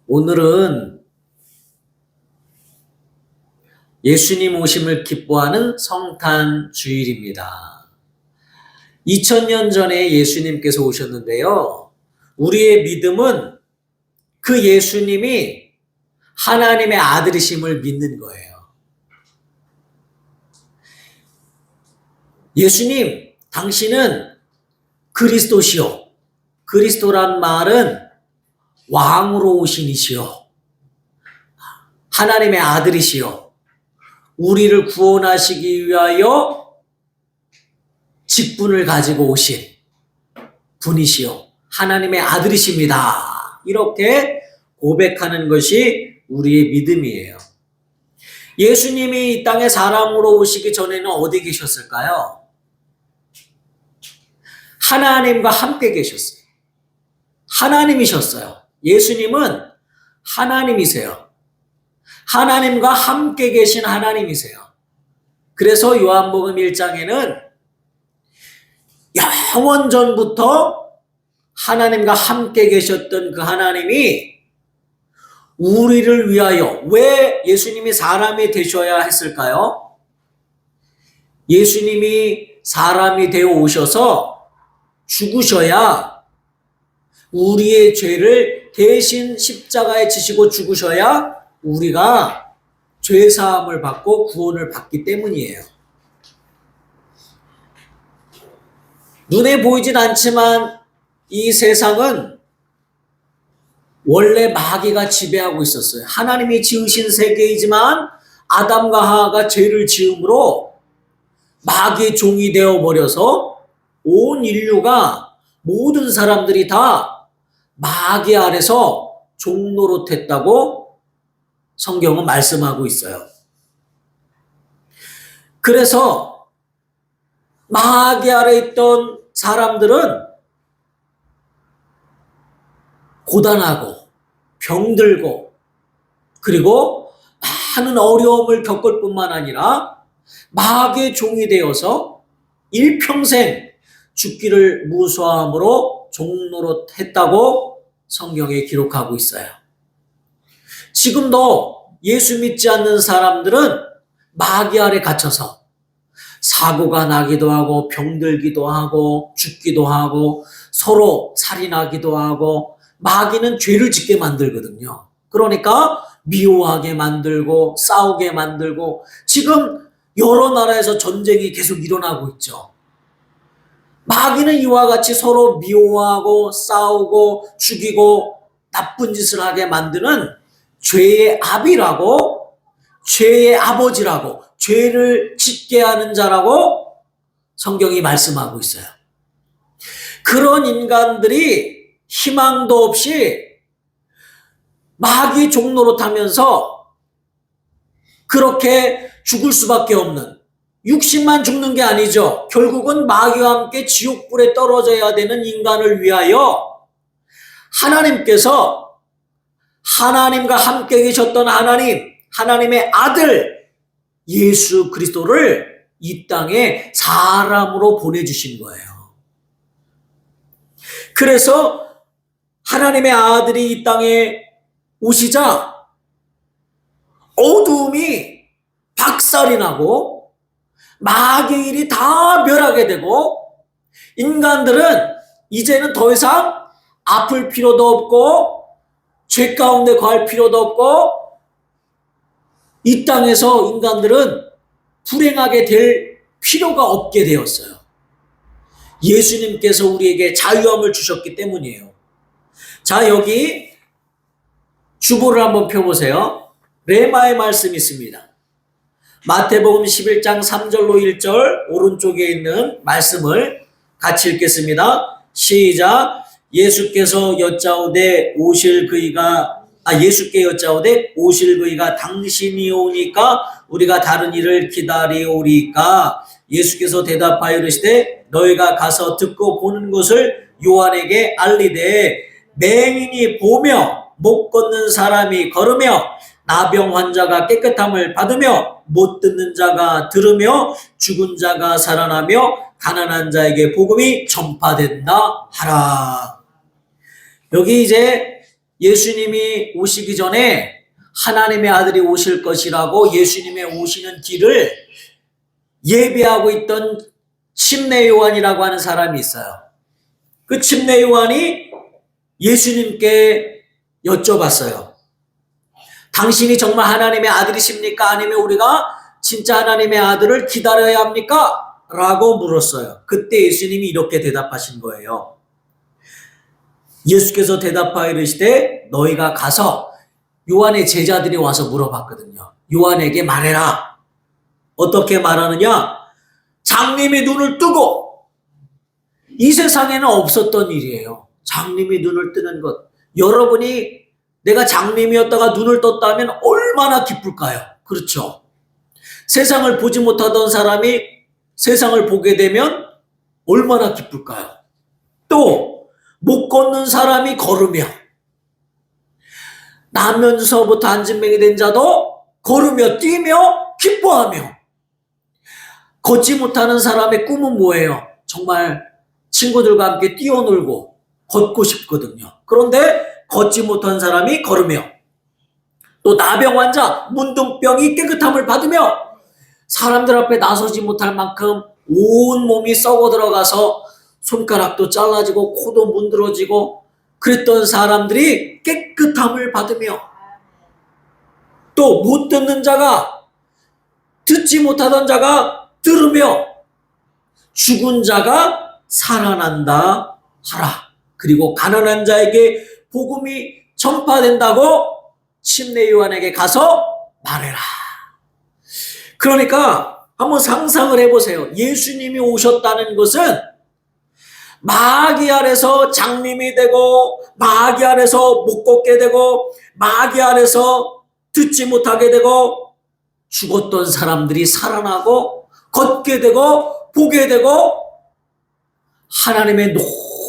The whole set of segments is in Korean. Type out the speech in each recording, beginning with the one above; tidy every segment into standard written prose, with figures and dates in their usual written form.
오늘은 예수님 오심을 기뻐하는 성탄 주일입니다. 2000년 전에 예수님께서 오셨는데요. 우리의 믿음은 그 예수님이 하나님의 아들이심을 믿는 거예요. 예수님, 당신은 그리스도시요. 그리스도란 말은 왕으로 오신 이시요. 하나님의 아들이시요. 우리를 구원하시기 위하여 직분을 가지고 오신 분이시요. 하나님의 아들이십니다. 이렇게 고백하는 것이 우리의 믿음이에요. 예수님이 이 땅에 사람으로 오시기 전에는 어디 계셨을까요? 하나님과 함께 계셨어요. 하나님이셨어요. 예수님은 하나님이세요. 하나님과 함께 계신 하나님이세요. 그래서 요한복음 1장에는 영원 전부터 하나님과 함께 계셨던 그 하나님이 우리를 위하여, 왜 예수님이 사람이 되셔야 했을까요? 예수님이 사람이 되어 오셔서 죽으셔야, 우리의 죄를 대신 십자가에 지시고 죽으셔야 우리가 죄사함을 받고 구원을 받기 때문이에요. 눈에 보이진 않지만 이 세상은 원래 마귀가 지배하고 있었어요. 하나님이 지으신 세계이지만 아담과 하와가 죄를 지음으로 마귀의 종이 되어버려서 온 인류가, 모든 사람들이 다 마귀 아래서 종노릇했다고 성경은 말씀하고 있어요. 그래서 마귀 아래 있던 사람들은 고단하고 병들고 그리고 많은 어려움을 겪을 뿐만 아니라 마귀의 종이 되어서 일평생 죽기를 무서워함으로 종노릇했다고 성경에 기록하고 있어요. 지금도 예수 믿지 않는 사람들은 마귀 아래 갇혀서 사고가 나기도 하고 병들기도 하고 죽기도 하고 서로 살인하기도 하고, 마귀는 죄를 짓게 만들거든요. 그러니까 미워하게 만들고 싸우게 만들고, 지금 여러 나라에서 전쟁이 계속 일어나고 있죠. 마귀는 이와 같이 서로 미워하고 싸우고 죽이고 나쁜 짓을 하게 만드는 죄의 아비라고, 죄의 아버지라고, 죄를 짓게 하는 자라고 성경이 말씀하고 있어요. 그런 인간들이 희망도 없이 마귀 종노릇하면서 그렇게 죽을 수밖에 없는, 육신만 죽는 게 아니죠. 결국은 마귀와 함께 지옥불에 떨어져야 되는 인간을 위하여 하나님께서, 하나님과 함께 계셨던 하나님, 하나님의 아들 예수 그리스도를 이 땅에 사람으로 보내주신 거예요. 그래서 하나님의 아들이 이 땅에 오시자 어두움이 박살이 나고 마귀의 일이 다 멸하게 되고, 인간들은 이제는 더 이상 아플 필요도 없고 죄 가운데 거할 필요도 없고, 이 땅에서 인간들은 불행하게 될 필요가 없게 되었어요. 예수님께서 우리에게 자유함을 주셨기 때문이에요. 자, 여기 주보를 한번 펴보세요. 레마의 말씀이 있습니다. 마태복음 11장 3절로 1절 오른쪽에 있는 말씀을 같이 읽겠습니다. 시작. 예수께 여짜오되 오실 그이가 당신이 오니까 우리가 다른 일을 기다리오리까? 예수께서 대답하여 이르시되 너희가 가서 듣고 보는 것을 요한에게 알리되, 맹인이 보며 못 걷는 사람이 걸으며 나병 환자가 깨끗함을 받으며 못 듣는 자가 들으며 죽은 자가 살아나며 가난한 자에게 복음이 전파된다 하라. 여기 이제 예수님이 오시기 전에 하나님의 아들이 오실 것이라고 예수님의 오시는 길을 예비하고 있던 침례 요한이라고 하는 사람이 있어요. 그 침례 요한이 예수님께 여쭤봤어요. 당신이 정말 하나님의 아들이십니까? 아니면 우리가 진짜 하나님의 아들을 기다려야 합니까? 라고 물었어요. 그때 예수님이 이렇게 대답하신 거예요. 예수께서 대답하여 이르시되 너희가 가서 요한의 제자들이 와서 물어봤거든요. 요한에게 말해라. 어떻게 말하느냐? 장님이 눈을 뜨고, 이 세상에는 없었던 일이에요. 장님이 눈을 뜨는 것. 여러분이 내가 장님이었다가 눈을 떴다면 얼마나 기쁠까요? 그렇죠. 세상을 보지 못하던 사람이 세상을 보게 되면 얼마나 기쁠까요? 또 못 걷는 사람이 걸으며, 나면서부터 안진뱅이 된 자도 걸으며 뛰며 기뻐하며, 걷지 못하는 사람의 꿈은 뭐예요? 정말 친구들과 함께 뛰어놀고 걷고 싶거든요. 그런데 걷지 못한 사람이 걸으며, 또 나병 환자, 문둥병이 깨끗함을 받으며, 사람들 앞에 나서지 못할 만큼 온 몸이 썩어 들어가서 손가락도 잘라지고 코도 문드러지고 그랬던 사람들이 깨끗함을 받으며, 또 못 듣는 자가, 듣지 못하던 자가 들으며, 죽은 자가 살아난다 하라. 그리고 가난한 자에게 복음이 전파된다고 침례 요한에게 가서 말해라. 그러니까 한번 상상을 해보세요. 예수님이 오셨다는 것은 마귀 아래서 장님이 되고, 마귀 아래서 못 걷게 되고, 마귀 아래서 듣지 못하게 되고, 죽었던 사람들이 살아나고 걷게 되고 보게 되고 하나님의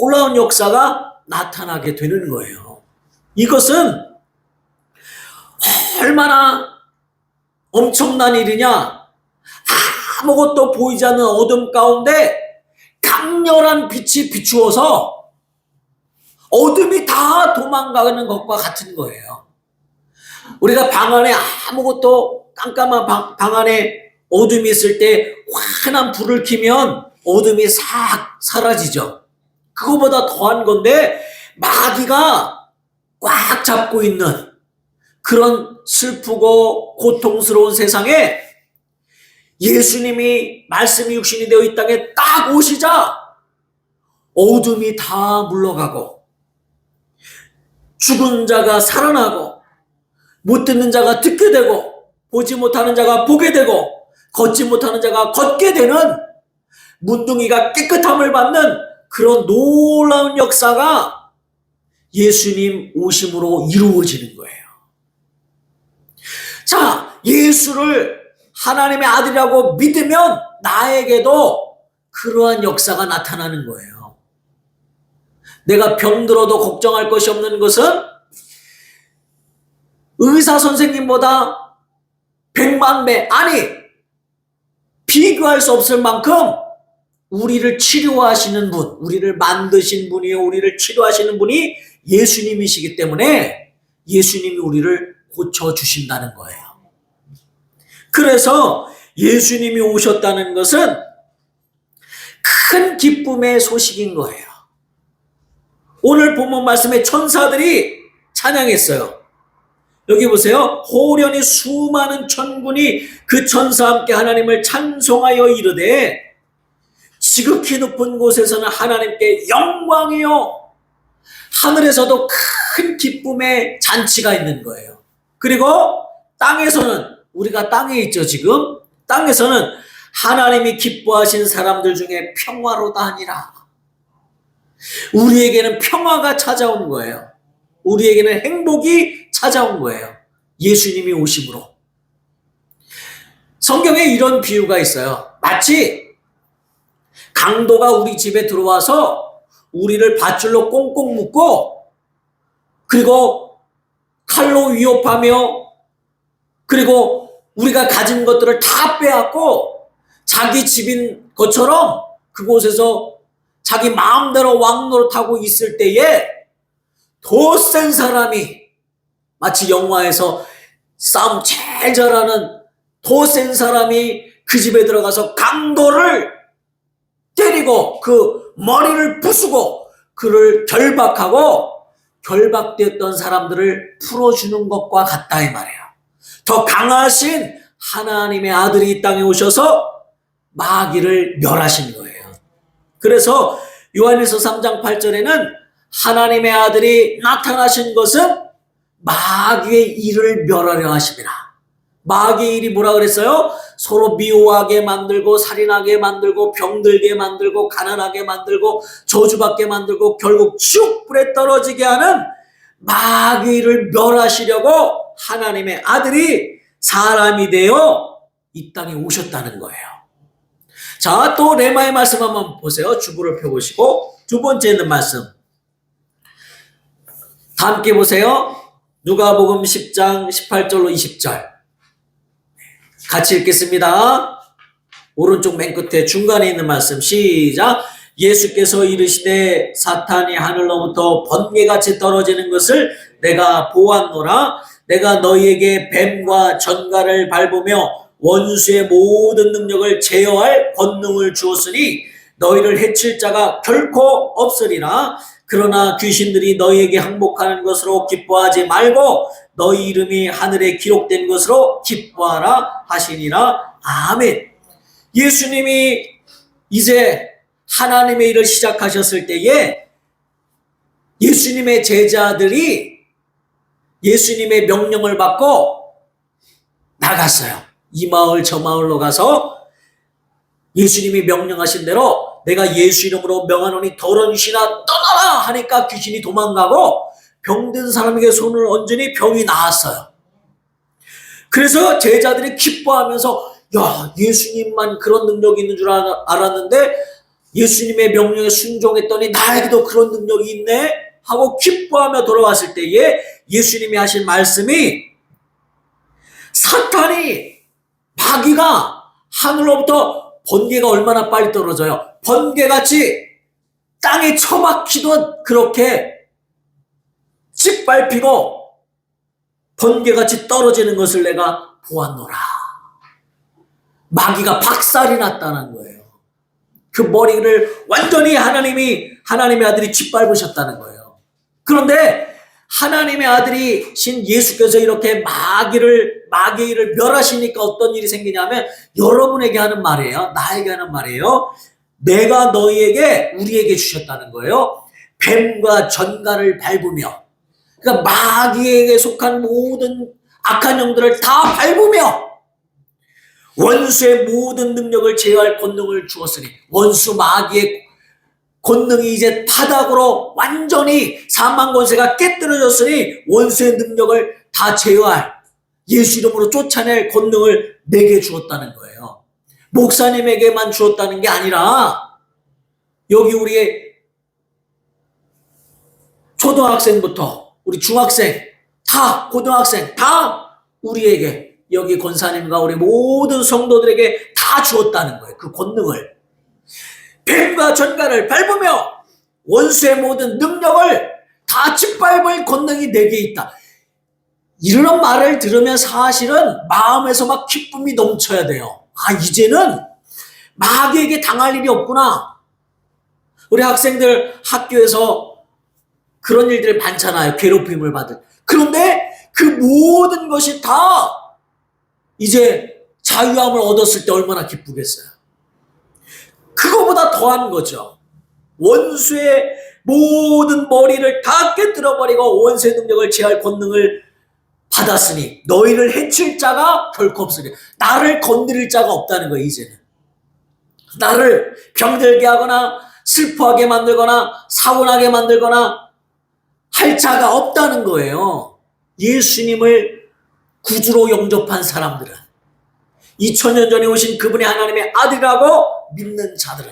놀라운 역사가 나타나게 되는 거예요. 이것은 얼마나 엄청난 일이냐. 아무것도 보이지 않는 어둠 가운데 강렬한 빛이 비추어서 어둠이 다 도망가는 것과 같은 거예요. 우리가 방 안에 아무것도 깜깜한 방 안에 어둠이 있을 때 환한 불을 켜면 어둠이 싹 사라지죠. 그거보다 더한 건데 마귀가 꽉 잡고 있는 그런 슬프고 고통스러운 세상에 예수님이 말씀이 육신이 되어 이 땅에 딱 오시자 어둠이 다 물러가고, 죽은 자가 살아나고, 못 듣는 자가 듣게 되고, 보지 못하는 자가 보게 되고, 걷지 못하는 자가 걷게 되는, 문둥이가 깨끗함을 받는 그런 놀라운 역사가 예수님 오심으로 이루어지는 거예요. 자, 예수를 하나님의 아들이라고 믿으면 나에게도 그러한 역사가 나타나는 거예요. 내가 병들어도 걱정할 것이 없는 것은 의사 선생님보다 100만 배, 아니 비교할 수 없을 만큼 우리를 치료하시는 분, 우리를 만드신 분이요, 우리를 치료하시는 분이 예수님이시기 때문에 예수님이 우리를 고쳐주신다는 거예요. 그래서 예수님이 오셨다는 것은 큰 기쁨의 소식인 거예요. 오늘 본문 말씀에 천사들이 찬양했어요. 여기 보세요. 호련히 수많은 천군이 그 천사와 함께 하나님을 찬송하여 이르되, 지극히 높은 곳에서는 하나님께 영광이요, 하늘에서도 큰 기쁨의 잔치가 있는 거예요. 그리고 땅에서는, 우리가 땅에 있죠 지금, 땅에서는 하나님이 기뻐하신 사람들 중에 평화로다 하니라. 우리에게는 평화가 찾아온 거예요. 우리에게는 행복이 찾아온 거예요. 예수님이 오심으로. 성경에 이런 비유가 있어요. 마치 강도가 우리 집에 들어와서 우리를 밧줄로 꽁꽁 묶고, 그리고 칼로 위협하며, 그리고 우리가 가진 것들을 다 빼앗고 자기 집인 것처럼 그곳에서 자기 마음대로 왕노릇하고 있을 때에 더 센 사람이, 마치 영화에서 싸움 제일 잘하는 더 센 사람이 그 집에 들어가서 강도를 때리고 그 머리를 부수고 그를 결박하고 결박되었던 사람들을 풀어주는 것과 같다 이 말이에요. 더 강하신 하나님의 아들이 이 땅에 오셔서 마귀를 멸하신 거예요. 그래서 요한일서 3장 8절에는 하나님의 아들이 나타나신 것은 마귀의 일을 멸하려 하심이라. 마귀의 일이 뭐라 그랬어요? 서로 미워하게 만들고 살인하게 만들고 병들게 만들고 가난하게 만들고 저주받게 만들고 결국 지옥불에 떨어지게 하는 마귀의 일을 멸하시려고 하나님의 아들이 사람이 되어 이 땅에 오셨다는 거예요. 자, 또 레마의 말씀 한번 보세요. 주보를 펴보시고 두 번째 있는 말씀 다 함께 보세요. 누가복음 10장 18절로 20절 같이 읽겠습니다. 오른쪽 맨 끝에 중간에 있는 말씀 시작. 예수께서 이르시되 사탄이 하늘로부터 번개같이 떨어지는 것을 내가 보았노라. 내가 너희에게 뱀과 전갈을 밟으며 원수의 모든 능력을 제어할 권능을 주었으니 너희를 해칠 자가 결코 없으리라. 그러나 귀신들이 너희에게 항복하는 것으로 기뻐하지 말고 너희 이름이 하늘에 기록된 것으로 기뻐하라 하시니라. 아멘. 예수님이 이제 하나님의 일을 시작하셨을 때에 예수님의 제자들이 예수님의 명령을 받고 나갔어요. 이 마을 저 마을로 가서 예수님이 명령하신 대로 내가 예수 이름으로 명하노니 더러운 귀신아 떠나라 하니까 귀신이 도망가고 병든 사람에게 손을 얹으니 병이 나았어요. 그래서 제자들이 기뻐하면서 야, 예수님만 그런 능력이 있는 줄 알았는데 예수님의 명령에 순종했더니 나에게도 그런 능력이 있네 하고 기뻐하며 돌아왔을 때에 예수님이 하신 말씀이 사탄이 마귀가 하늘로부터 번개가 얼마나 빨리 떨어져요. 번개같이 땅에 처박히듯 그렇게 짓밟히고 번개같이 떨어지는 것을 내가 보았노라. 마귀가 박살이 났다는 거예요. 그 머리를 완전히 하나님의 아들이 짓밟으셨다는 거예요. 그런데 하나님의 아들이신 예수께서 이렇게 마귀의 일을 멸하시니까 어떤 일이 생기냐면 여러분에게 하는 말이에요. 나에게 하는 말이에요. 내가 너희에게 우리에게 주셨다는 거예요. 뱀과 전갈을 밟으며 그러니까 마귀에게 속한 모든 악한 영들을 다 밟으며 원수의 모든 능력을 제어할 권능을 주었으니 원수 마귀의 권능이 이제 바닥으로 완전히 사망 권세가 깨뜨려졌으니 원수의 능력을 다 제어할 예수 이름으로 쫓아낼 권능을 내게 주었다는 거예요. 목사님에게만 주었다는 게 아니라 여기 우리의 초등학생부터 우리 중학생 다 고등학생 다 우리에게 여기 권사님과 우리 모든 성도들에게 다 주었다는 거예요. 그 권능을 뱀과 전갈을 밟으며 원수의 모든 능력을 다 짓밟을 권능이 내게 있다. 이런 말을 들으면 사실은 마음에서 막 기쁨이 넘쳐야 돼요. 아, 이제는 마귀에게 당할 일이 없구나. 우리 학생들 학교에서 그런 일들이 많잖아요. 괴롭힘을 받을. 그런데 그 모든 것이 다 이제 자유함을 얻었을 때 얼마나 기쁘겠어요. 그거보다 더한 거죠. 원수의 모든 머리를 다 깨뜨려버리고 원수의 능력을 제할 권능을 받았으니 너희를 해칠 자가 결코 없으니 나를 건드릴 자가 없다는 거예요. 이제는 나를 병들게 하거나 슬퍼하게 만들거나 사고나게 만들거나 할 자가 없다는 거예요. 예수님을 구주로 영접한 사람들은 2000년 전에 오신 그분이 하나님의 아들이라고 믿는 자들은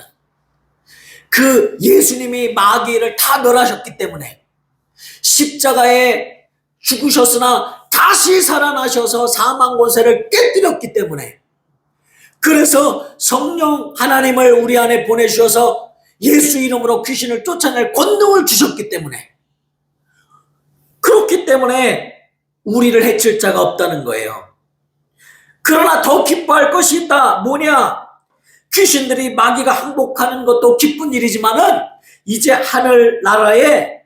그 예수님이 마귀를 다 멸하셨기 때문에 십자가에 죽으셨으나 다시 살아나셔서 사망 권세를 깨뜨렸기 때문에 그래서 성령 하나님을 우리 안에 보내주셔서 예수 이름으로 귀신을 쫓아낼 권능을 주셨기 때문에 그렇기 때문에 우리를 해칠 자가 없다는 거예요. 그러나 더 기뻐할 것이 있다. 뭐냐? 귀신들이 마귀가 항복하는 것도 기쁜 일이지만은 이제 하늘나라에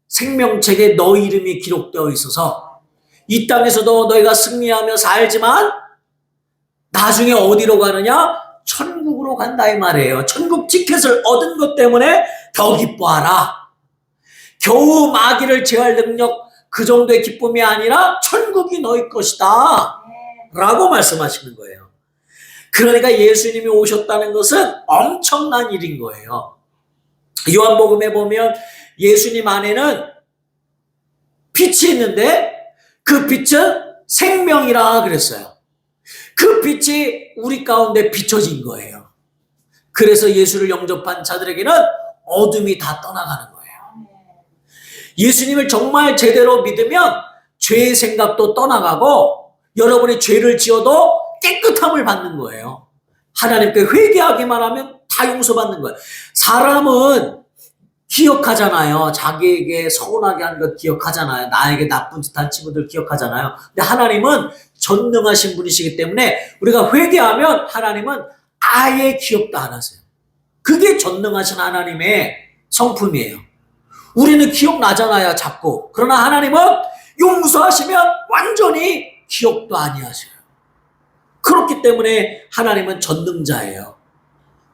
생명책에 너 이름이 기록되어 있어서 이 땅에서도 너희가 승리하며 살지만 나중에 어디로 가느냐? 천국으로 간다 이 말이에요. 천국 티켓을 얻은 것 때문에 더 기뻐하라. 겨우 마귀를 제할 능력 그 정도의 기쁨이 아니라 천국이 너희 것이다 라고 말씀하시는 거예요. 그러니까 예수님이 오셨다는 것은 엄청난 일인 거예요. 요한복음에 보면 예수님 안에는 빛이 있는데 그 빛은 생명이라 그랬어요. 그 빛이 우리 가운데 비춰진 거예요. 그래서 예수를 영접한 자들에게는 어둠이 다 떠나가는 거예요. 예수님을 정말 제대로 믿으면 죄의 생각도 떠나가고 여러분이 죄를 지어도 깨끗함을 받는 거예요. 하나님께 회개하기만 하면 다 용서받는 거예요. 사람은 기억하잖아요. 자기에게 서운하게 한 것 기억하잖아요. 나에게 나쁜 짓 한 친구들 기억하잖아요. 근데 하나님은 전능하신 분이시기 때문에 우리가 회개하면 하나님은 아예 기억도 안 하세요. 그게 전능하신 하나님의 성품이에요. 우리는 기억나잖아요, 자꾸. 그러나 하나님은 용서하시면 완전히 기억도 아니하세요. 그렇기 때문에 하나님은 전능자예요.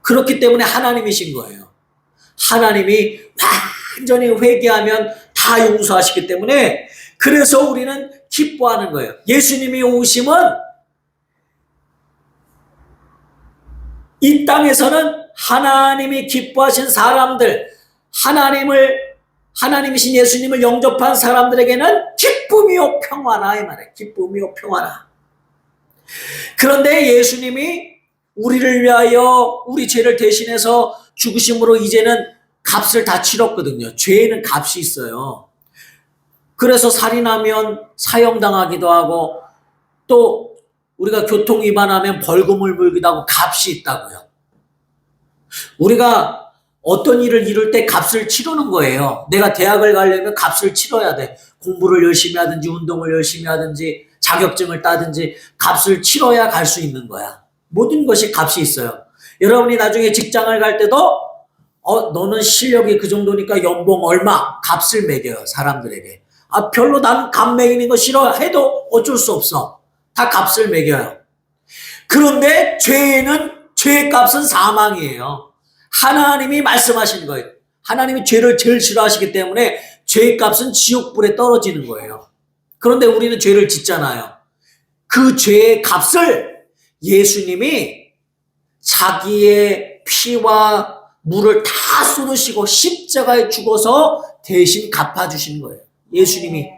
그렇기 때문에 하나님이신 거예요. 하나님이 완전히 회개하면 다 용서하시기 때문에 그래서 우리는 기뻐하는 거예요. 예수님이 오심은 이 땅에서는 하나님이 기뻐하신 사람들, 하나님이신 예수님을 영접한 사람들에게는 기쁨이요 평화라 이 말이에요. 기쁨이요 평화라. 그런데 예수님이 우리를 위하여 우리 죄를 대신해서 죽으심으로 이제는 값을 다 치렀거든요. 죄에는 값이 있어요. 그래서 살인하면 사형당하기도 하고 또 우리가 교통 위반하면 벌금을 물기도 하고 값이 있다고요. 우리가 어떤 일을 이룰 때 값을 치르는 거예요. 내가 대학을 가려면 값을 치러야 돼. 공부를 열심히 하든지 운동을 열심히 하든지 자격증을 따든지 값을 치러야 갈 수 있는 거야. 모든 것이 값이 있어요. 여러분이 나중에 직장을 갈 때도 너는 실력이 그 정도니까 연봉 얼마 값을 매겨요. 사람들에게. 별로 난 값 매기는 거 싫어 해도 어쩔 수 없어. 다 값을 매겨요. 그런데 죄의 값은 사망이에요. 하나님이 말씀하신 거예요. 하나님이 죄를 제일 싫어하시기 때문에 죄의 값은 지옥불에 떨어지는 거예요. 그런데 우리는 죄를 짓잖아요. 그 죄의 값을 예수님이 자기의 피와 물을 다 쏟으시고 십자가에 죽어서 대신 갚아주신 거예요. 예수님이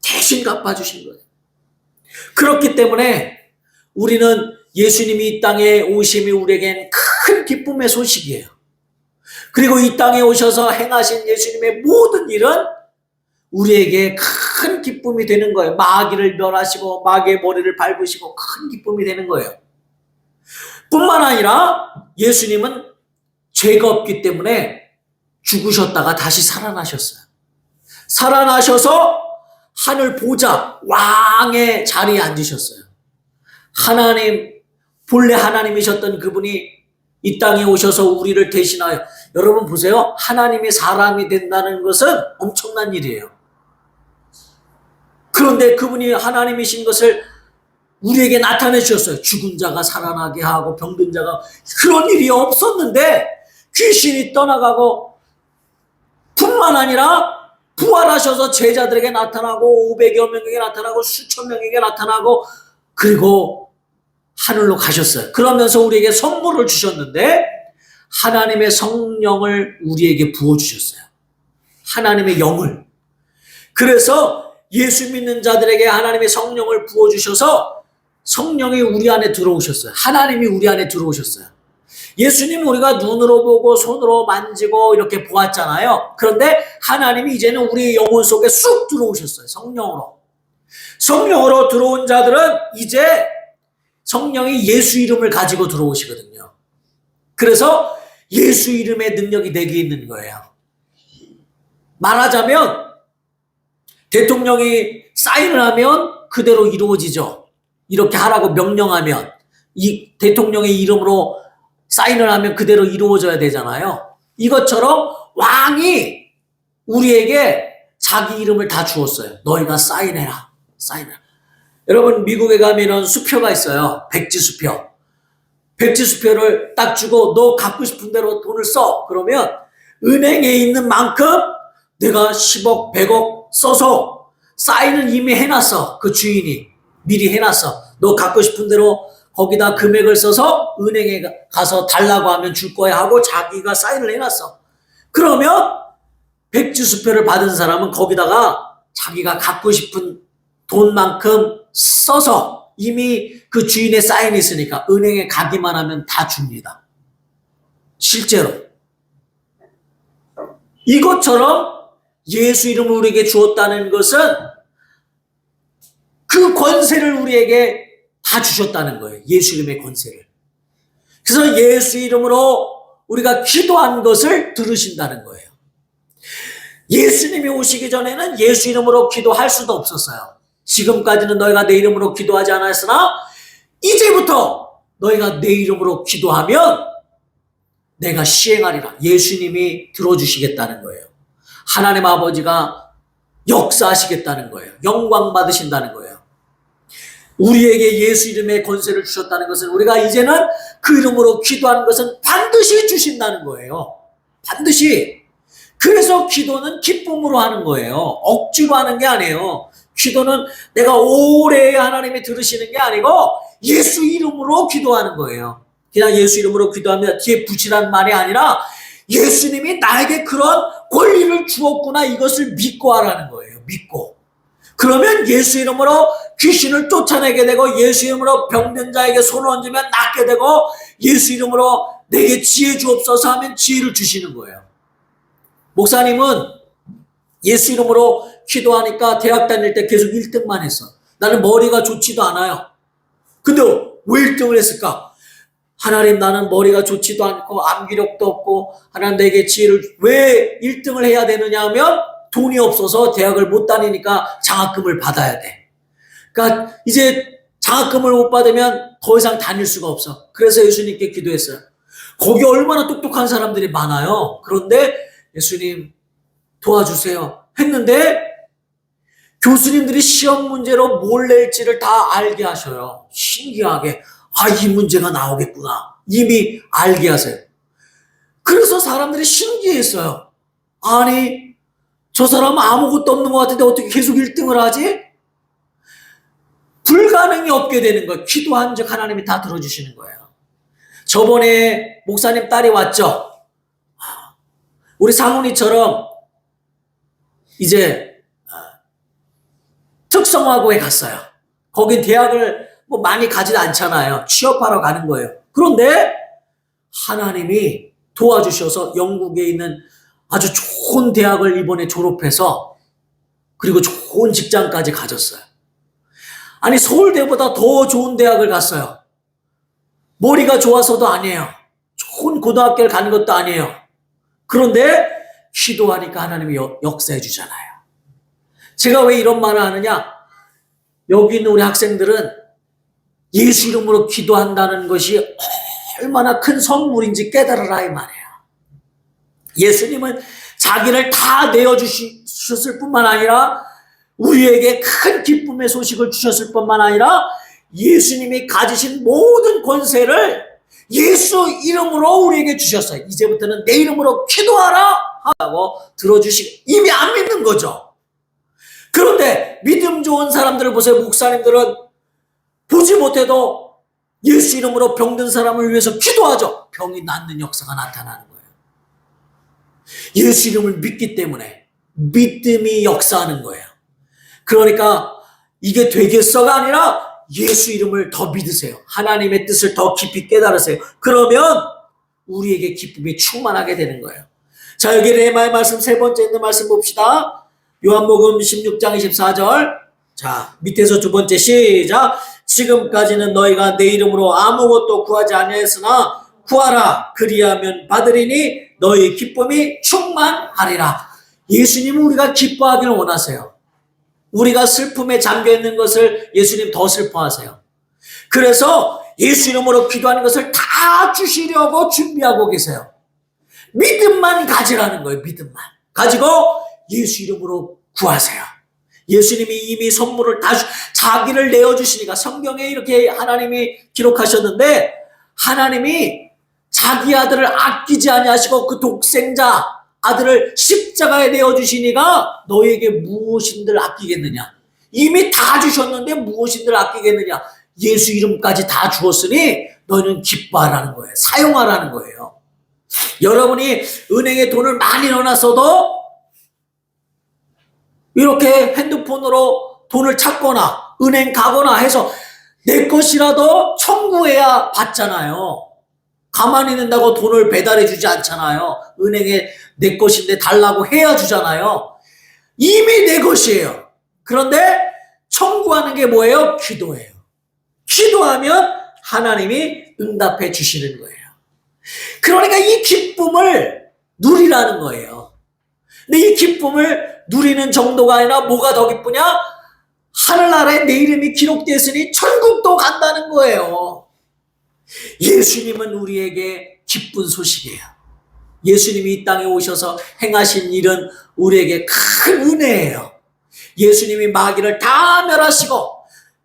대신 갚아주신 거예요. 그렇기 때문에 우리는 예수님이 이 땅에 오심이 우리에겐 큰 기쁨의 소식이에요. 그리고 이 땅에 오셔서 행하신 예수님의 모든 일은 우리에게 큰 기쁨이 되는 거예요. 마귀를 멸하시고 마귀의 머리를 밟으시고 큰 기쁨이 되는 거예요. 뿐만 아니라 예수님은 죄가 없기 때문에 죽으셨다가 다시 살아나셨어요. 살아나셔서 하늘 보좌 왕의 자리에 앉으셨어요. 본래 하나님이셨던 그분이 이 땅에 오셔서 우리를 대신하여, 여러분 보세요. 하나님이 사람이 된다는 것은 엄청난 일이에요. 그런데 그분이 하나님이신 것을 우리에게 나타내 주셨어요. 죽은 자가 살아나게 하고 병든 자가, 그런 일이 없었는데 귀신이 떠나가고 뿐만 아니라 부활하셔서 제자들에게 나타나고 500여 명에게 나타나고 수천 명에게 나타나고 그리고 하늘로 가셨어요. 그러면서 우리에게 선물을 주셨는데 하나님의 성령을 우리에게 부어주셨어요. 하나님의 영을. 그래서 예수 믿는 자들에게 하나님의 성령을 부어주셔서 성령이 우리 안에 들어오셨어요. 하나님이 우리 안에 들어오셨어요. 예수님 우리가 눈으로 보고 손으로 만지고 이렇게 보았잖아요. 그런데 하나님이 이제는 우리 영혼 속에 쑥 들어오셨어요. 성령으로. 성령으로 들어온 자들은 이제 성령이 예수 이름을 가지고 들어오시거든요. 그래서 예수 이름의 능력이 내게 있는 거예요. 말하자면 대통령이 사인을 하면 그대로 이루어지죠. 이렇게 하라고 명령하면 이 대통령의 이름으로 사인을 하면 그대로 이루어져야 되잖아요. 이것처럼 왕이 우리에게 자기 이름을 다 주었어요. 너희가 사인해라. 사인해라. 여러분 미국에 가면은 수표가 있어요. 백지 수표. 백지 수표를 딱 주고 너 갖고 싶은 대로 돈을 써. 그러면 은행에 있는 만큼 내가 10억, 100억 써서 사인을 이미 해놨어. 그 주인이 미리 해놨어. 너 갖고 싶은 대로 거기다 금액을 써서 은행에 가서 달라고 하면 줄 거야 하고 자기가 사인을 해놨어. 그러면 백지 수표를 받은 사람은 거기다가 자기가 갖고 싶은 돈만큼 써서 이미 그 주인의 사인이 있으니까 은행에 가기만 하면 다 줍니다. 실제로. 이것처럼 예수 이름을 우리에게 주었다는 것은 그 권세를 우리에게 다 주셨다는 거예요. 예수 이름의 권세를. 그래서 예수 이름으로 우리가 기도한 것을 들으신다는 거예요. 예수님이 오시기 전에는 예수 이름으로 기도할 수도 없었어요. 지금까지는 너희가 내 이름으로 기도하지 않았으나 이제부터 너희가 내 이름으로 기도하면 내가 시행하리라. 예수님이 들어주시겠다는 거예요. 하나님 아버지가 역사하시겠다는 거예요. 영광 받으신다는 거예요. 우리에게 예수 이름의 권세를 주셨다는 것은 우리가 이제는 그 이름으로 기도하는 것은 반드시 주신다는 거예요. 반드시. 그래서 기도는 기쁨으로 하는 거예요. 억지로 하는 게 아니에요. 기도는 내가 오래 하나님이 들으시는 게 아니고 예수 이름으로 기도하는 거예요. 그냥 예수 이름으로 기도하면 뒤에 붙이라는 말이 아니라 예수님이 나에게 그런 권리를 주었구나 이것을 믿고 하라는 거예요. 믿고. 그러면 예수 이름으로 귀신을 쫓아내게 되고 예수 이름으로 병든 자에게 손을 얹으면 낫게 되고 예수 이름으로 내게 지혜 주옵소서 하면 지혜를 주시는 거예요. 목사님은 예수 이름으로 기도하니까 대학 다닐 때 계속 1등만 했어. 나는 머리가 좋지도 않아요. 근데 왜 1등을 했을까? 하나님 나는 머리가 좋지도 않고 암기력도 없고 하나님 내게 지혜를 왜 1등을 해야 되느냐 하면 돈이 없어서 대학을 못 다니니까 장학금을 받아야 돼. 그러니까 이제 장학금을 못 받으면 더 이상 다닐 수가 없어. 그래서 예수님께 기도했어요. 거기 얼마나 똑똑한 사람들이 많아요. 그런데 예수님 도와주세요 했는데 교수님들이 시험 문제로 뭘 낼지를 다 알게 하셔요. 신기하게 이 문제가 나오겠구나 이미 알게 하세요. 그래서 사람들이 신기했어요. 아니 저 사람은 아무것도 없는 것 같은데 어떻게 계속 1등을 하지? 불가능이 없게 되는 거예요. 기도한 적 하나님이 다 들어주시는 거예요. 저번에 목사님 딸이 왔죠. 우리 상훈이처럼 이제 특성화고에 갔어요. 거긴 대학을 뭐 많이 가지도 않잖아요. 취업하러 가는 거예요. 그런데 하나님이 도와주셔서 영국에 있는 아주 좋은 대학을 이번에 졸업해서 그리고 좋은 직장까지 가졌어요. 아니 서울대보다 더 좋은 대학을 갔어요. 머리가 좋아서도 아니에요. 좋은 고등학교를 가는 것도 아니에요. 그런데 기도하니까 하나님이 역사해 주잖아요. 제가 왜 이런 말을 하느냐? 여기 있는 우리 학생들은 예수 이름으로 기도한다는 것이 얼마나 큰 선물인지 깨달으라 이 말이에요. 예수님은 자기를 다 내어주셨을 뿐만 아니라 우리에게 큰 기쁨의 소식을 주셨을 뿐만 아니라 예수님이 가지신 모든 권세를 예수 이름으로 우리에게 주셨어요. 이제부터는 내 이름으로 기도하라 하고 들어주시고 이미 안 믿는 거죠. 그런데 믿음 좋은 사람들을 보세요. 목사님들은 보지 못해도 예수 이름으로 병든 사람을 위해서 기도하죠. 병이 낫는 역사가 나타나는 거예요. 예수 이름을 믿기 때문에 믿음이 역사하는 거예요. 그러니까 이게 되겠어가 아니라 예수 이름을 더 믿으세요. 하나님의 뜻을 더 깊이 깨달으세요. 그러면 우리에게 기쁨이 충만하게 되는 거예요. 자, 여기 레마의 말씀 세 번째 있는 말씀 봅시다. 요한복음 16장 24절. 자, 밑에서 두 번째 시작. 지금까지는 너희가 내 이름으로 아무것도 구하지 아니하였으나 구하라 그리하면 받으리니 너희 기쁨이 충만하리라. 예수님은 우리가 기뻐하기를 원하세요. 우리가 슬픔에 잠겨 있는 것을 예수님 더 슬퍼하세요. 그래서 예수 이름으로 기도하는 것을 다 주시려고 준비하고 계세요. 믿음만 가지라는 거예요. 믿음만 가지고 예수 이름으로 구하세요. 예수님이 이미 선물을 다 자기를 내어주시니까 성경에 이렇게 하나님이 기록하셨는데, 하나님이 자기 아들을 아끼지 아니하시고 그 독생자 아들을 십자가에 내어주시니까 너에게 무엇인들 아끼겠느냐. 이미 다 주셨는데 무엇인들 아끼겠느냐. 예수 이름까지 다 주었으니 너희는 기뻐하라는 거예요. 사용하라는 거예요. 여러분이 은행에 돈을 많이 넣어놨어도 이렇게 핸드폰으로 돈을 찾거나 은행 가거나 해서 내 것이라도 청구해야 받잖아요. 가만히 있는다고 돈을 배달해 주지 않잖아요. 은행에 내 것인데 달라고 해야 주잖아요. 이미 내 것이에요. 그런데 청구하는 게 뭐예요? 기도예요. 기도하면 하나님이 응답해 주시는 거예요. 그러니까 이 기쁨을 누리라는 거예요. 근데 이 기쁨을 누리는 정도가 아니라 뭐가 더 기쁘냐? 하늘나라에 내 이름이 기록되었으니 천국도 간다는 거예요. 예수님은 우리에게 기쁜 소식이에요. 예수님이 이 땅에 오셔서 행하신 일은 우리에게 큰 은혜예요. 예수님이 마귀를 다 멸하시고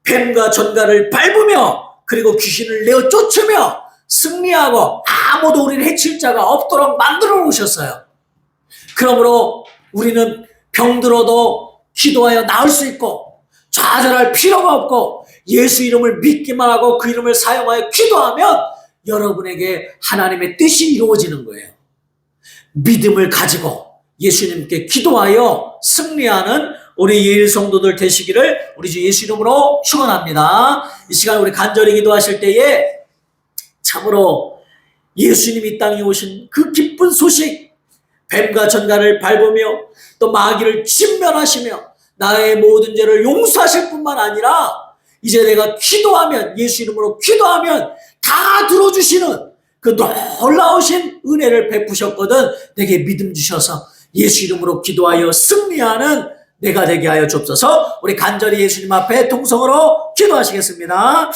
뱀과 전갈을 밟으며 그리고 귀신을 내어 쫓으며 승리하고 아무도 우리를 해칠 자가 없도록 만들어 놓으셨어요. 그러므로 우리는 병들어도 기도하여 나을 수 있고 좌절할 필요가 없고 예수 이름을 믿기만 하고 그 이름을 사용하여 기도하면 여러분에게 하나님의 뜻이 이루어지는 거예요. 믿음을 가지고 예수님께 기도하여 승리하는 우리 예일 성도들 되시기를 우리 주 예수 이름으로 축원합니다. 이 시간 우리 간절히 기도하실 때에 참으로 예수님이 이 땅에 오신 그 기쁜 소식, 뱀과 전갈을 밟으며 또 마귀를 진멸하시며 나의 모든 죄를 용서하실 뿐만 아니라 이제 내가 기도하면, 예수 이름으로 기도하면 다 들어주시는 그 놀라우신 은혜를 베푸셨거든. 내게 믿음 주셔서 예수 이름으로 기도하여 승리하는 내가 되게 하여 주옵소서. 우리 간절히 예수님 앞에 통성으로 기도하시겠습니다.